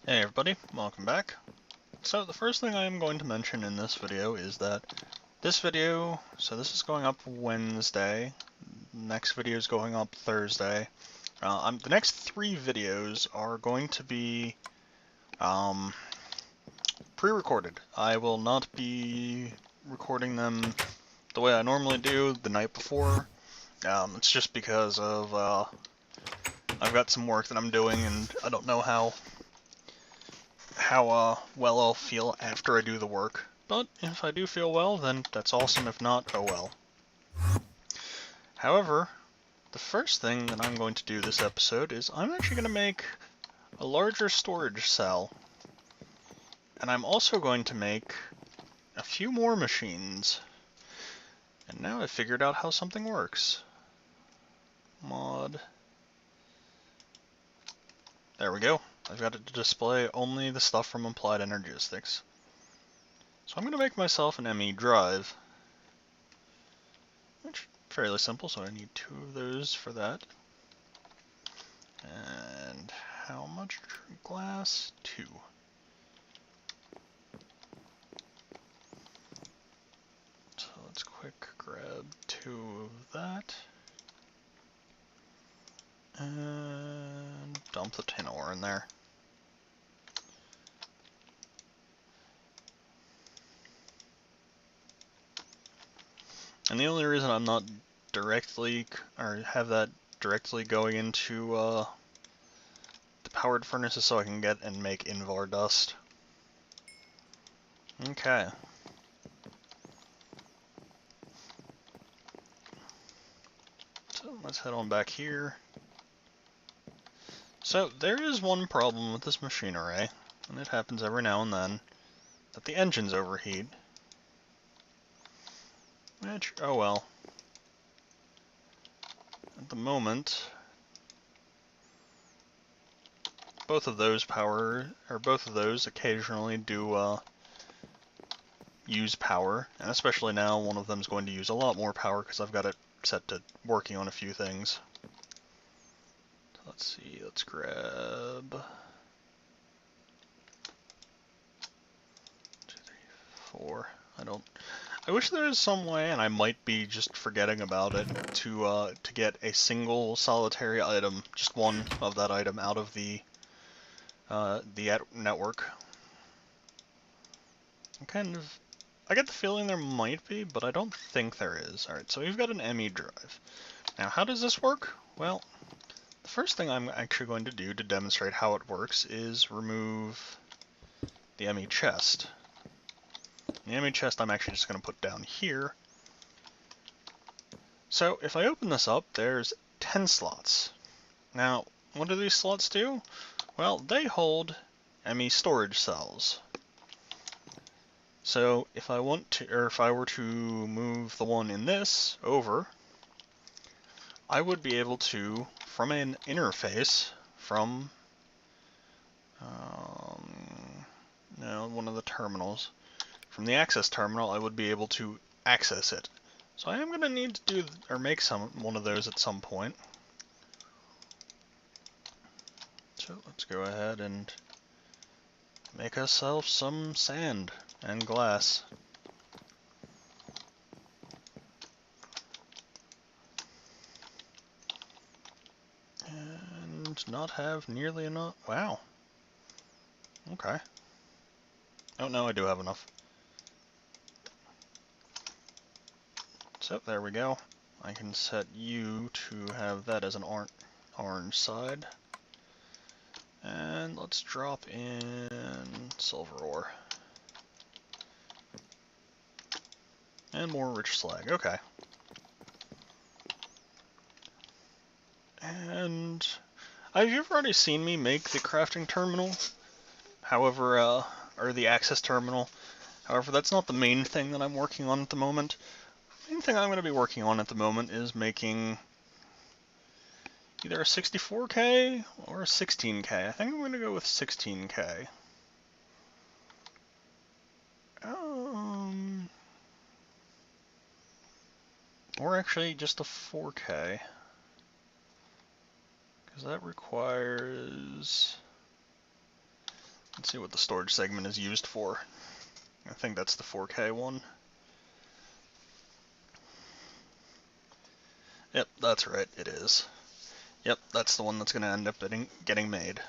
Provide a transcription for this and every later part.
Hey everybody, welcome back. So the first thing I am going to mention in this video is that this is going up Wednesday, next video is going up Thursday. The next 3 videos are going to be pre-recorded. I will not be recording them the way I normally do the night before. It's just because of I've got some work that I'm doing and I don't know how well I'll feel after I do the work. But if I do feel well, then that's awesome. If not, oh well. However, the first thing that I'm going to do this episode is I'm actually going to make a larger storage cell. And I'm also going to make a few more machines. And now I've figured out how something works. Mod. There we go. I've got it to display only the stuff from Applied Energistics. So I'm going to make myself an ME drive. Which is fairly simple, so I need 2 of those for that. And how much glass? 2. So let's quick grab 2 of that. And dump the tin ore in there. And the only reason I'm not directly, or have that directly going into the powered furnace is so I can get and make Invar dust. Okay. So let's head on back here. So there is one problem with this machine array, and it happens every now and then, that the engines overheat. Which, oh well. At the moment, both of those occasionally do use power, and especially now one of them is going to use a lot more power because I've got it set to working on a few things. Let's see, let's grab 2, 3, 4. I wish there was some way, and I might be just forgetting about it, to get a single solitary item, just one of that item, out of the network. I get the feeling there might be, but I don't think there is. Alright, so we've got an ME drive. Now, how does this work? Well, the first thing I'm actually going to do to demonstrate how it works is remove the ME chest. The ME chest I'm actually just going to put down here. So if I open this up, there's 10 slots. Now, what do these slots do? Well, they hold ME storage cells. So if I were to move the one in this over, I would be able to, from an interface, from one of the terminals, from the access terminal, I would be able to access it. So I am going to need to make one of those at some point. So let's go ahead and make ourselves some sand and glass. And not have nearly enough. Wow. Okay. Oh no, I do have enough. So there we go. I can set you to have that as an orange side. And let's drop in silver ore. And more rich slag. Okay. And you've already seen me make the crafting terminal. However, or the access terminal. However, that's not the main thing that I'm working on at the moment. The main thing I'm going to be working on at the moment is making either a 64K or a 16K. I think I'm going to go with 16K. Or actually just a 4K. Because that requires Let's see what the storage segment is used for. I think that's the 4K one. Yep, that's right, it is. Yep, that's the one that's going to end up getting made.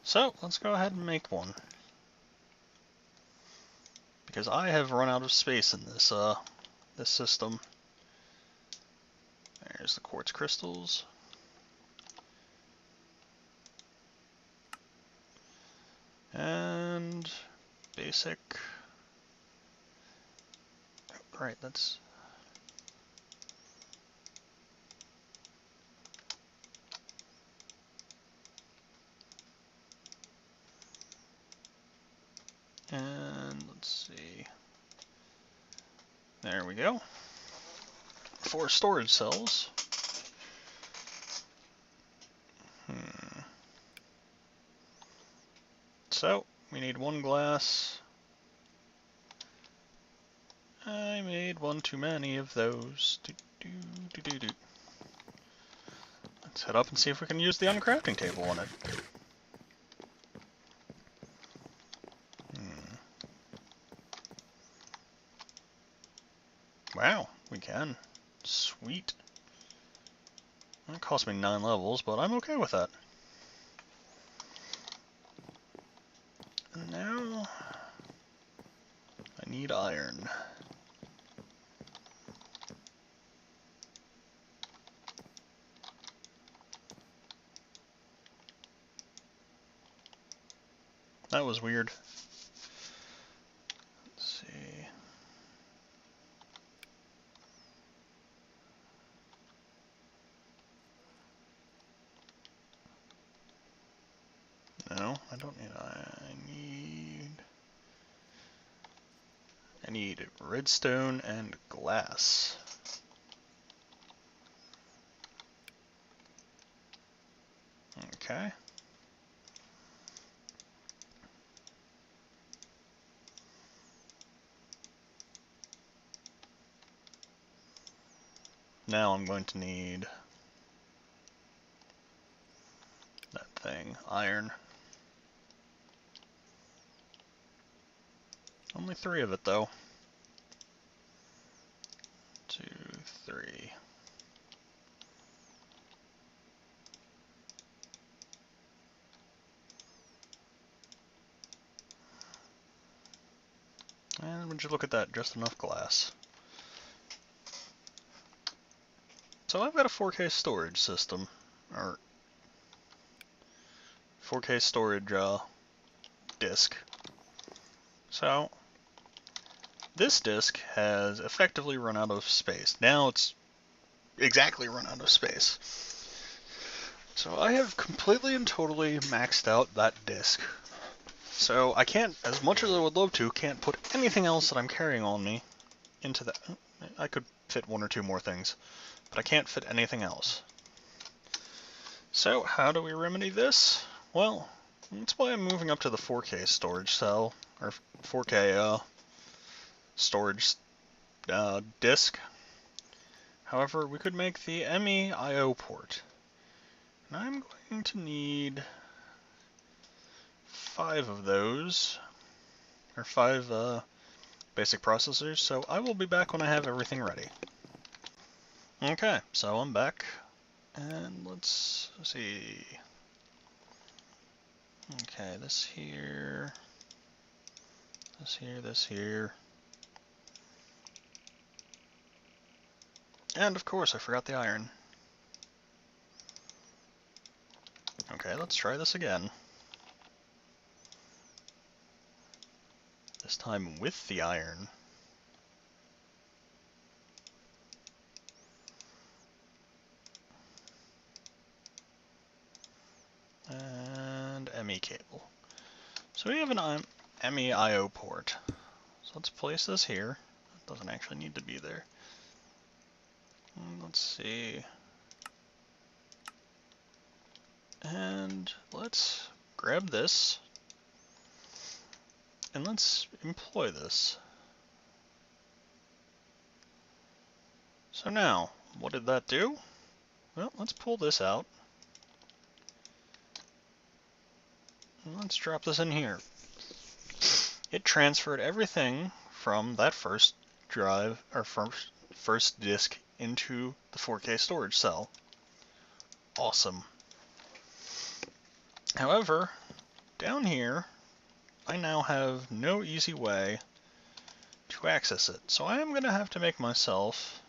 So, let's go ahead and make one. Because I have run out of space in this system. There's the quartz crystals. And basic. Right, that's... And let's see. There we go. 4 storage cells. So, we need 1 glass. I made one too many of those. Let's head up and see if we can use the uncrafting table on it. Wow, we can. Sweet. That cost me 9 levels, but I'm okay with that. And now, I need iron. That was weird. Let's see. No, I don't need iron. I need redstone and glass. Okay. Now I'm going to need that thing, iron. Only 3 of it though. 2, 3. And would you look at that, just enough glass. So I've got a 4K storage system, or 4K storage disk. So this disk has effectively run out of space. Now it's exactly run out of space. So I have completely and totally maxed out that disk. So I can't, as much as I would love to, can't put anything else that I'm carrying on me into that. I could fit 1 or 2 more things, but I can't fit anything else. So how do we remedy this? Well, that's why I'm moving up to the 4K storage cell, or 4K storage disk. However, we could make the ME IO port. And I'm going to need 5 of those, or 5 basic processors, so I will be back when I have everything ready. Okay, so I'm back, and let's see. Okay, this here, this here, this here. And of course, I forgot the iron. Okay, let's try this again. This time with the iron. And ME cable. So we have an ME IO port. So let's place this here. It doesn't actually need to be there. Let's see. And let's grab this. And let's employ this. So now, what did that do? Well, let's pull this out. Let's drop this in here. It transferred everything from that first drive, or first disk, into the 4K storage cell. Awesome. However, down here, I now have no easy way to access it. So I am going to have to make myself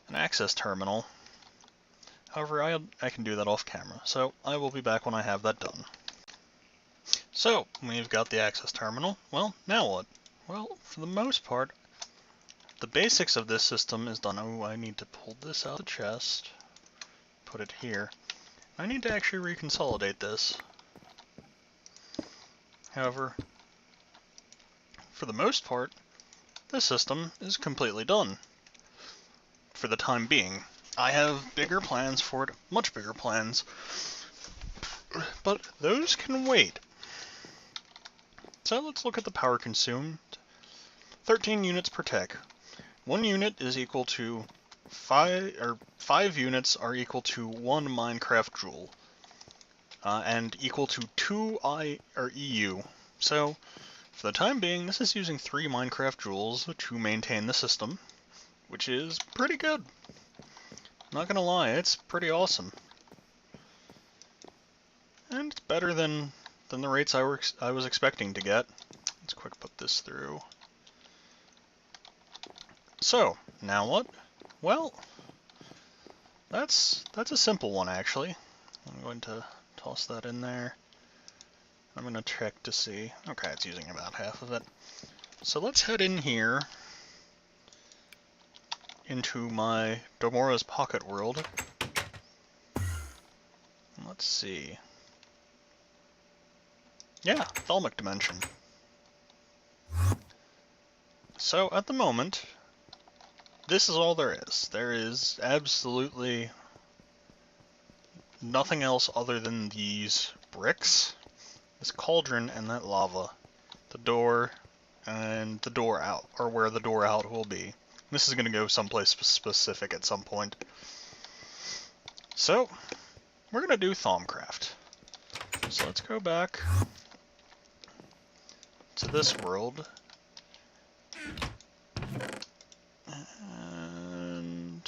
an access terminal. However, I can do that off camera. So I will be back when I have that done. So, we've got the access terminal. Well, now what? Well, for the most part, the basics of this system is done. Oh, I need to pull this out of the chest, put it here. I need to actually reconsolidate this. However, for the most part, this system is completely done. For the time being. I have bigger plans for it, much bigger plans, but those can wait. So let's look at the power consumed. 13 units per tick. 1 unit is equal to 5 units are equal to 1 Minecraft joule, and equal to 2 EU. So, for the time being, this is using 3 Minecraft joules to maintain the system, which is pretty good. Not gonna lie, it's pretty awesome. And it's better than the rates I was expecting to get. Let's quick put this through. So, now what? Well, that's a simple one actually. I'm going to toss that in there. I'm going to check to see. Okay, it's using about half of it. So let's head in here into my Domora's Pocket World. Let's see. Yeah, Thaumic Dimension. So at the moment, this is all there is. There is absolutely nothing else other than these bricks, this cauldron, and that lava. The door, and the door out, or where the door out will be. This is going to go someplace specific at some point. So, we're going to do Thaumcraft. So let's go back to this world. And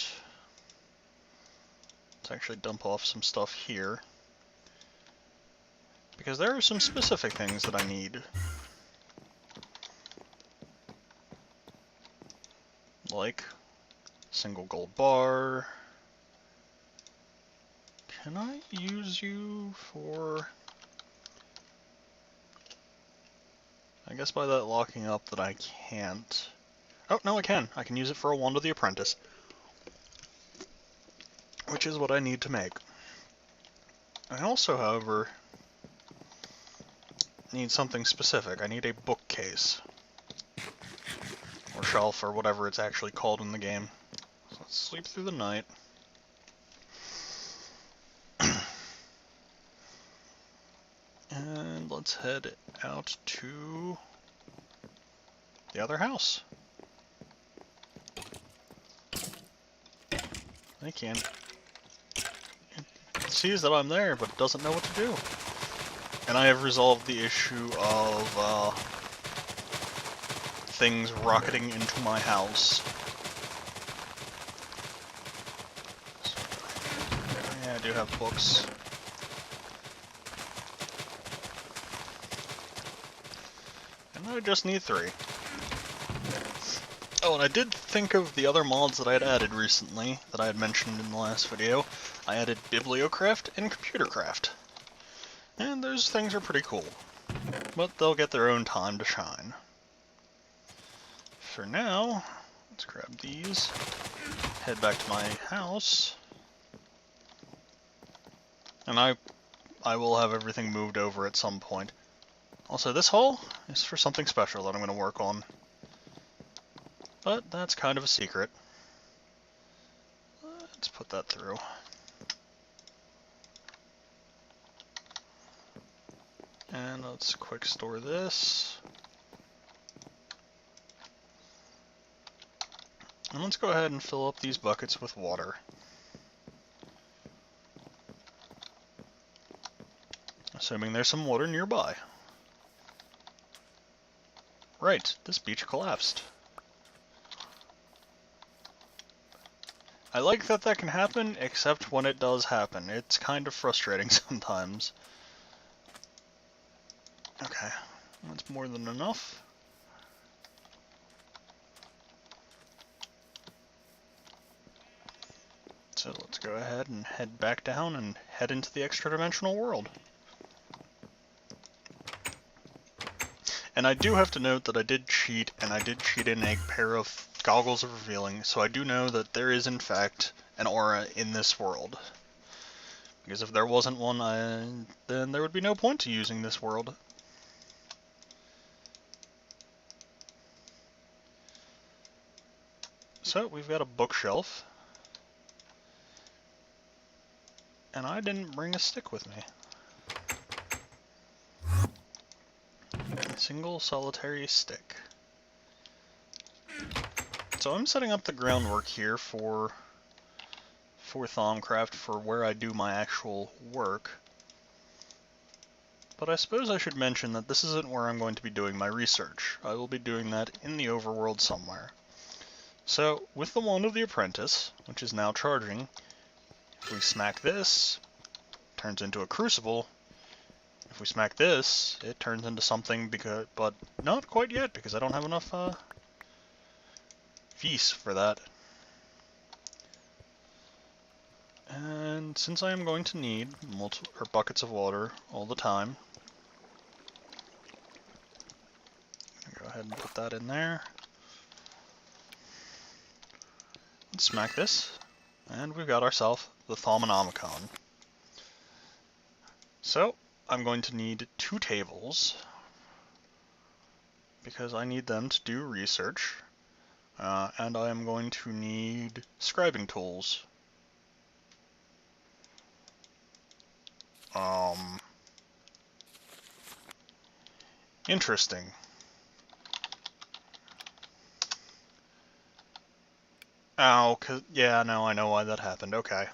let's actually dump off some stuff here. Because there are some specific things that I need. Like single gold bar. Can I use you for... I guess by that locking up that I can't. Oh, no, I can. I can use it for a Wand of the Apprentice. Which is what I need to make. I also, however, need something specific. I need a bookcase. Or shelf, or whatever it's actually called in the game. So let's sleep through the night. And let's head out to the other house. I can't. It sees that I'm there, but doesn't know what to do. And I have resolved the issue of things rocketing into my house. Yeah, I do have books. And I just need 3. Oh, and I did think of the other mods that I had added recently, that I had mentioned in the last video. I added Bibliocraft and Computercraft. And those things are pretty cool. But they'll get their own time to shine. For now, let's grab these, head back to my house, and I will have everything moved over at some point. Also, this hole is for something special that I'm going to work on. But that's kind of a secret. Let's put that through. And let's quick store this. And let's go ahead and fill up these buckets with water. assuming there's some water nearby. Right, this beach collapsed. I like that that can happen, except when it does happen. It's kind of frustrating sometimes. Okay, that's more than enough. So let's go ahead and head back down and head into the extra-dimensional world. And I do have to note that I did cheat, and I did cheat in a pair of goggles of revealing, so I do know that there is in fact an aura in this world. Because if there wasn't one, then there would be no point to using this world. So we've got a bookshelf. And I didn't bring a stick with me. A single solitary stick. So I'm setting up the groundwork here for Thaumcraft, for where I do my actual work. But I suppose I should mention that this isn't where I'm going to be doing my research. I will be doing that in the overworld somewhere. So, with the Wand of the Apprentice, which is now charging, if we smack this, it turns into a crucible. If we smack this, it turns into something, but not quite yet, because I don't have enough vis for that. And since I am going to need buckets of water all the time, I'm going to go ahead and put that in there. And smack this, and we've got ourselves the Thaumic. So, I'm going to need 2 tables, because I need them to do research, and I am going to need scribing tools. Interesting. Oh, yeah, no, I know why that happened, okay.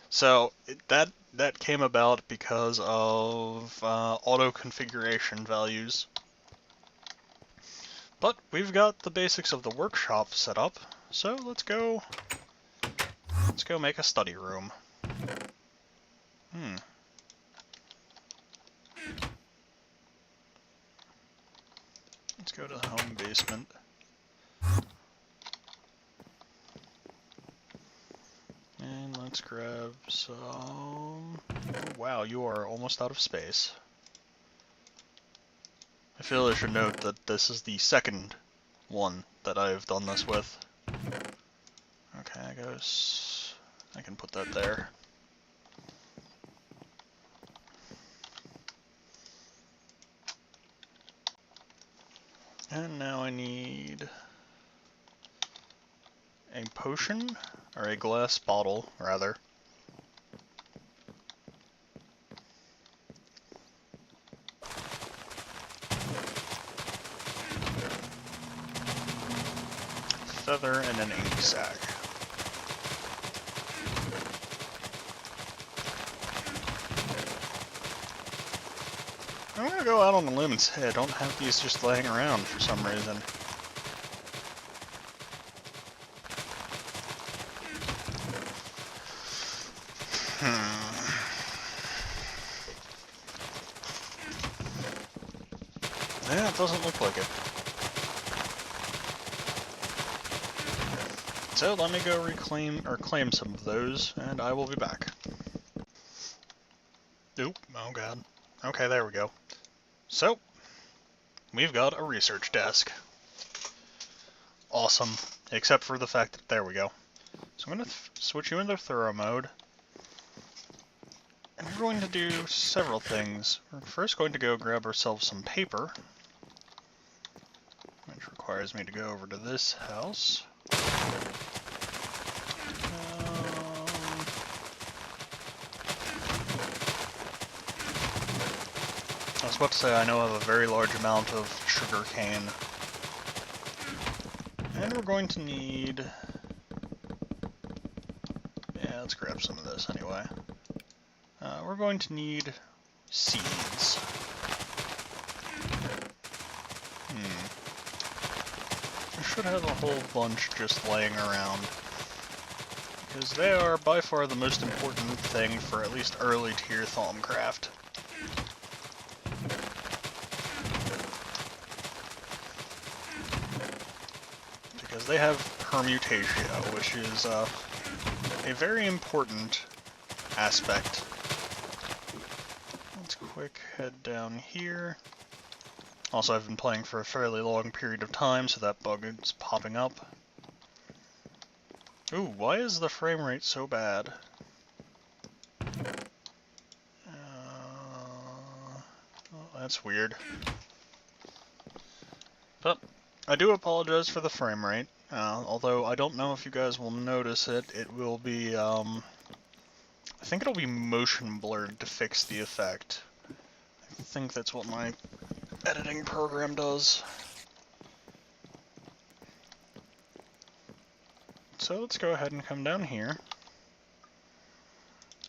So, that came about because of auto-configuration values. But we've got the basics of the workshop set up, so let's go make a study room. Let's go to the home basement. And let's grab some... Oh, wow, you are almost out of space. I feel I should note that this is the second one that I've done this with. Okay, I can put that there. And now I need a potion, or a glass bottle, rather. Feather and an ink sac. I'm gonna go out on a limb and say I don't have these just laying around for some reason. Yeah, it doesn't look like it. So let me go claim some of those, and I will be back. Oop, oh god. Okay, there we go. So, we've got a research desk. Awesome. Except for the fact that, there we go. So I'm going to switch you into thorough mode. And we're going to do several things. We're first going to go grab ourselves some paper, which requires me to go over to this house. I was about to say I know I have a very large amount of sugar cane. And we're going to need... Yeah, let's grab some of this anyway. we're going to need seeds. I should have a whole bunch just laying around, because they are by far the most important thing for at least early tier Thaumcraft. Because they have permutatio, which is a very important aspect. Let's quick head down here. Also, I've been playing for a fairly long period of time, so that bug is popping up. Ooh, why is the frame rate so bad? Oh, that's weird. But I do apologize for the frame rate. Although I don't know if you guys will notice it. It will be, I think it'll be motion blurred to fix the effect. I think that's what my editing program does. So let's go ahead and come down here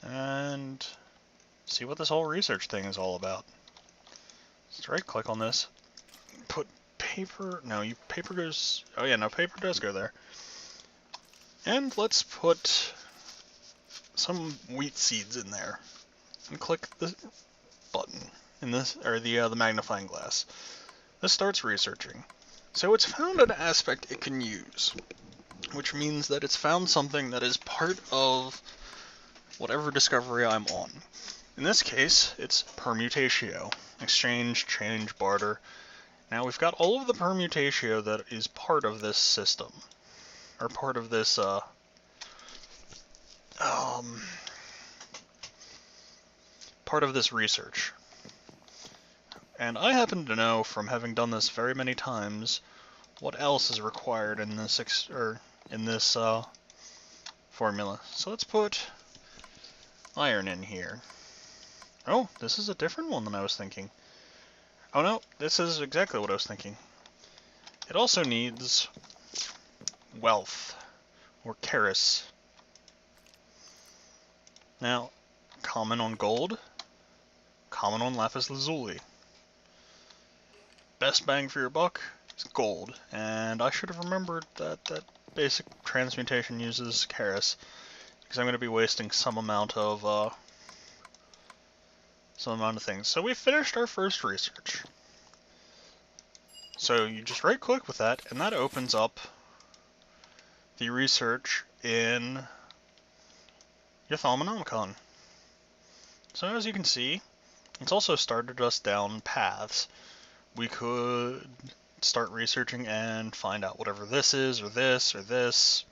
and see what this whole research thing is all about. Let's right click on this, put paper, no, paper goes, oh yeah, no, paper does go there. And let's put some wheat seeds in there and click the button in this, or the magnifying glass. This starts researching. So it's found an aspect it can use, which means that it's found something that is part of whatever discovery I'm on. In this case, it's permutatio. Exchange, change, barter. Now we've got all of the permutatio that is part of this system, or part of this, part of this research. And I happen to know, from having done this very many times, what else is required in this formula. So let's put iron in here. Oh, this is a different one than I was thinking. Oh no, this is exactly what I was thinking. It also needs wealth, or charis. Now, common on gold, common on lapis lazuli. Best bang for your buck is gold, and I should have remembered that that basic transmutation uses charis, because I'm going to be wasting some amount of things. So we finished our first research. So you just right click with that, and that opens up the research in your Thaumic. So as you can see, it's also started us down paths. We could start researching and find out whatever this is, or this, or this,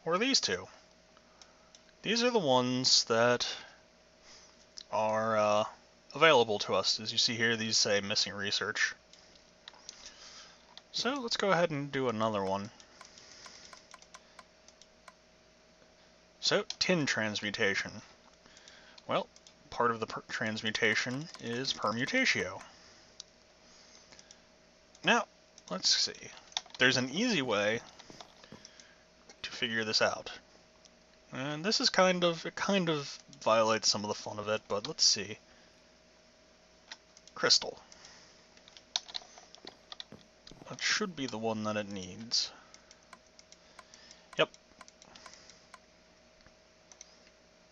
or these two. These are the ones that are available to us. As you see here, these say missing research. So let's go ahead and do another one. So, tin transmutation. Well, part of the transmutation is permutatio. Now, let's see. There's an easy way to figure this out. And this is it kind of violates some of the fun of it, but let's see. Crystal. That should be the one that it needs. Yep.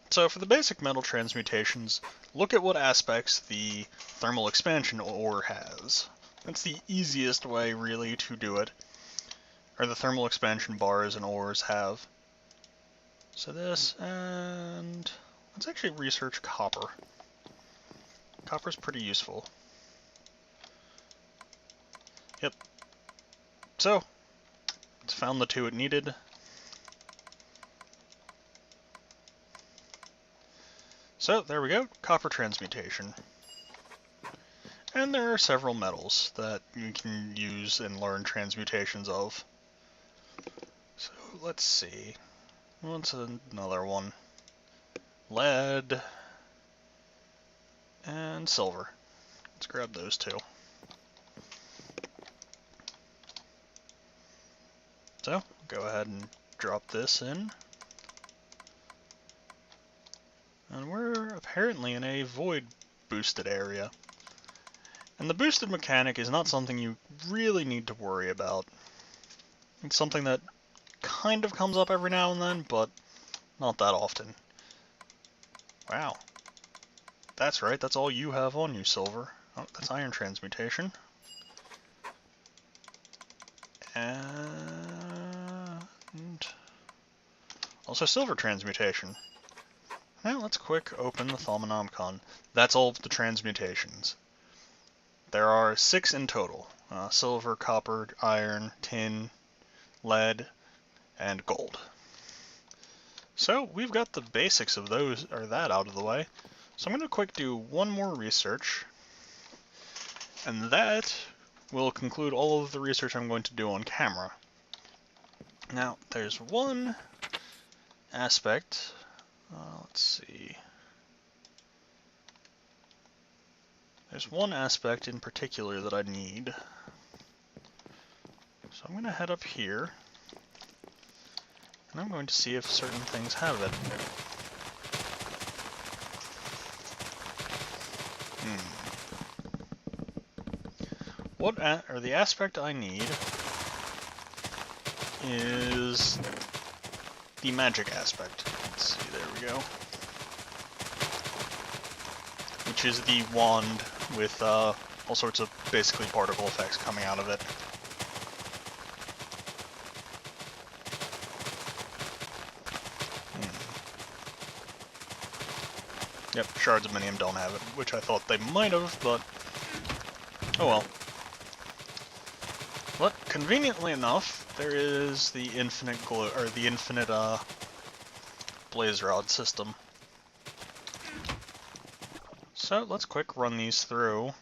So for the basic metal transmutations, look at what aspects the thermal expansion ore has. That's the easiest way, really, to do it. Or the thermal expansion bars and ores have. So this, and let's actually research copper. Copper's pretty useful. Yep. So, it's found the two it needed. So, there we go, copper transmutation. And there are several metals that you can use and learn transmutations of. So, let's see. What's another one? Lead and silver. Let's grab those two. So, go ahead and drop this in. And we're apparently in a void boosted area. And the boosted mechanic is not something you really need to worry about. It's something that kind of comes up every now and then, but not that often. Wow. That's right, that's all you have on you, Silver. Oh, that's iron transmutation. And also silver transmutation. Now let's quick open the Thaumic. That's all of the transmutations. There are 6 in total. Silver, copper, iron, tin, lead, and gold. So we've got the basics of those, or that, out of the way. So I'm going to quick do one more research, and that will conclude all of the research I'm going to do on camera. Now, there's one aspect, let's see. There's one aspect in particular that I need. So I'm going to head up here, and I'm going to see if certain things have it. The aspect I need is the magic aspect. Let's see, there we go. Which is the wand with all sorts of basically particle effects coming out of it. Yep, Shards of Minium don't have it, which I thought they might have, but oh well. But conveniently enough, there is the infinite glow, or the infinite blaze rod system. So let's quick run these through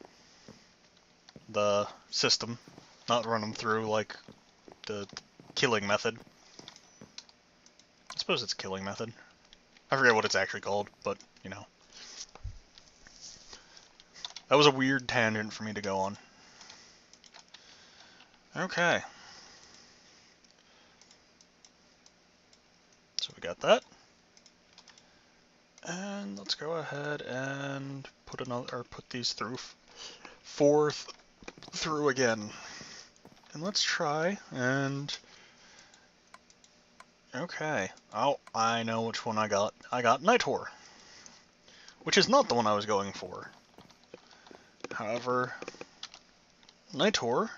the system, not run them through like the killing method. I suppose it's killing method. I forget what it's actually called, but you know. That was a weird tangent for me to go on. Okay. So we got that. And let's go ahead and put these through through again. And let's try and okay. Oh, I know which one I got. I got Nitor, which is not the one I was going for. However, Nitor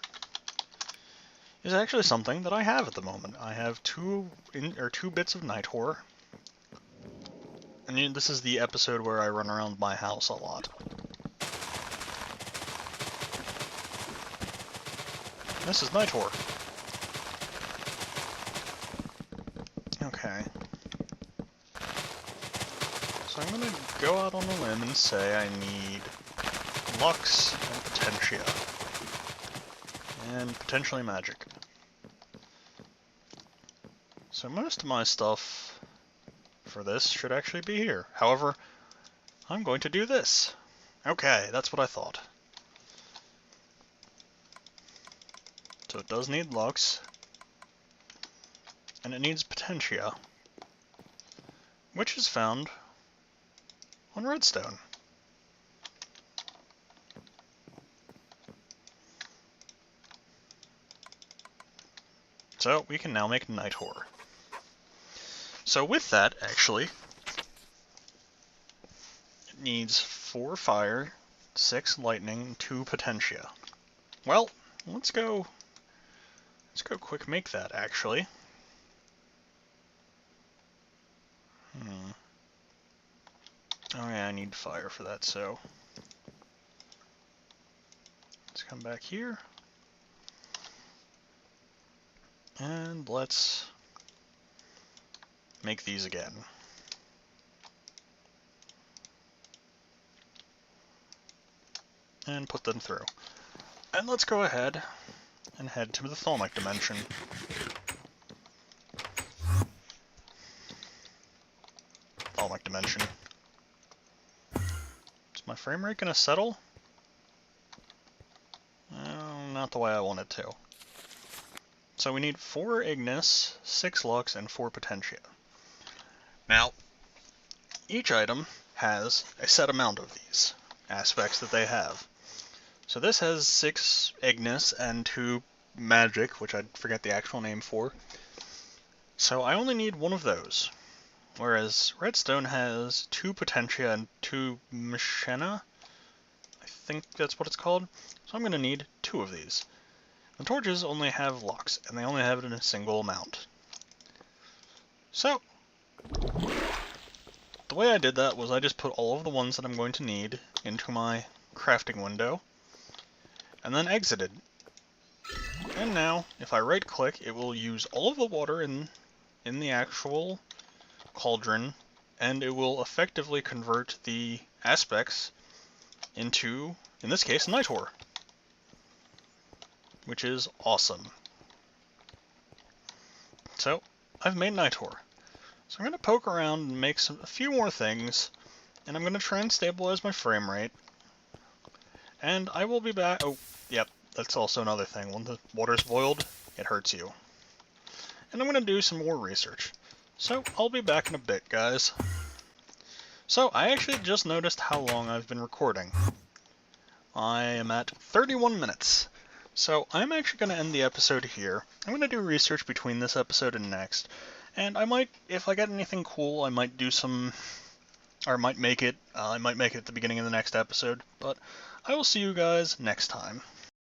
is actually something that I have at the moment. I have two bits of Nitor. And this is the episode where I run around my house a lot. This is Nitor. Okay. So I'm gonna go out on a limb and say I need Lux and Potentia. And potentially magic. So most of my stuff for this should actually be here. However, I'm going to do this. Okay, that's what I thought. So it does need Lux, and it needs Potentia, which is found on Redstone. So we can now make Nitor. So with that, actually, it needs 4 fire, 6 lightning, 2 Potentia. Well, let's go quick make that, actually. Oh yeah, I need fire for that, so let's come back here. And let's make these again. And put them through. And let's go ahead and head to the Thaumic dimension. Thaumic dimension. Is my frame rate gonna settle? Not the way I want it to. So we need 4 Ignis, 6 Lux, and 4 Potentia. Now, each item has a set amount of these aspects that they have. So this has 6 Ignis and 2 Magic, which I forget the actual name for. So I only need one of those. Whereas Redstone has 2 Potentia and 2 Machina. I think that's what it's called. So I'm going to need 2 of these. The torches only have locks, and they only have it in a single amount. So, the way I did that was I just put all of the ones that I'm going to need into my crafting window, and then exited. And now, if I right click, it will use all of the water in the actual cauldron, and it will effectively convert the aspects into, in this case, night ore, which is awesome. So, I've made night ore. So I'm going to poke around and make a few more things, and I'm going to try and stabilize my frame rate. And I will be back. Oh, yep, that's also another thing. When the water's boiled, it hurts you. And I'm going to do some more research. So I'll be back in a bit, guys. So I actually just noticed how long I've been recording. I am at 31 minutes. So I'm actually going to end the episode here. I'm going to do research between this episode and next. And I might, if I get anything cool, I might do some, or I might make it at the beginning of the next episode. But I will see you guys next time.